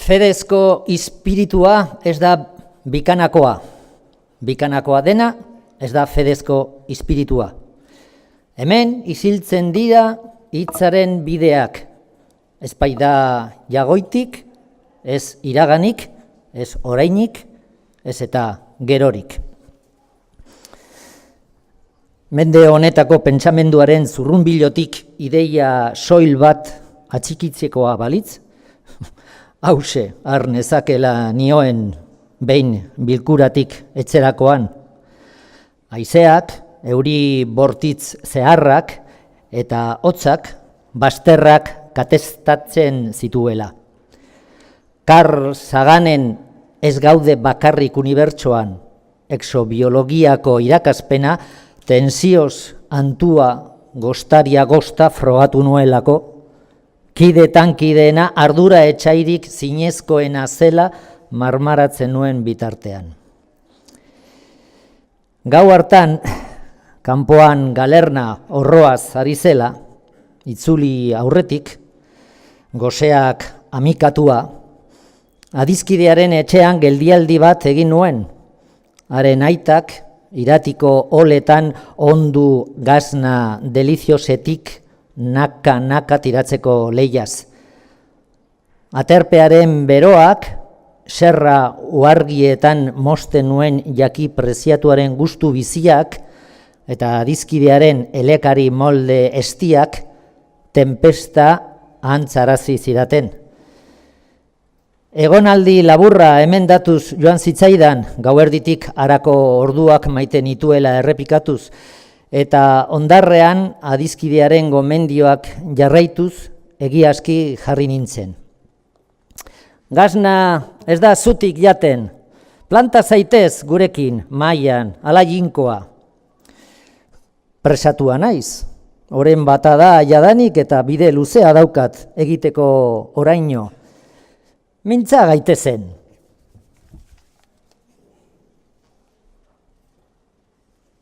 Fedezko espiritua ez da bikanakoa. Bikanakoa dena ez da fedezko espiritua. Hemen isiltzen dira hitzaren bideak. Ez baita jagoitik, ez iraganik, ez orainik, ez eta gerorik. Mende honetako pentsamenduaren zurrunbilotik ideia soil bat atxikitzekoa balitz, hause har nezakela nioen behin bilkuratik etzerakoan. Haizeak, euri bortitz zeharrak eta hotzak basterrak katestatzen zituela. Carl Saganen ez gaude bakarrik unibertsoan, exobiologiako irakaspena tensioz antua gostaria gosta frogatu nuelako, kidetan kideena ardura etxairik zinezkoena zela marmaratzen nuen bitartean. Gau hartan, kanpoan galerna horroaz ari zela, itzuli aurretik, goseak amikatua, adizkidearen etxean geldialdi bat egin nuen, haren aitak iratiko oletan ondu gazna deliziosetik naka tiratzeko lehiaz. Aterpearen beroak, serra uargietan mosten nuen jaki preziatuaren gustu biziak eta adizkidearen elekari molde estiak tempesta antzarazi zidaten. Egonaldi laburra emendatuz joan zitzaidan, gauerditik harako orduak maite nituela errepikatuz, eta ondarrean adizkidearen gomendioak jarraituz egiazki jarri nintzen. Gazna ez da zutik jaten, planta zaitez gurekin, mailan, ala jinkoa. Presatua naiz, oren bata da jadanik eta bide luzea daukat egiteko oraino. Mintza gaitezen.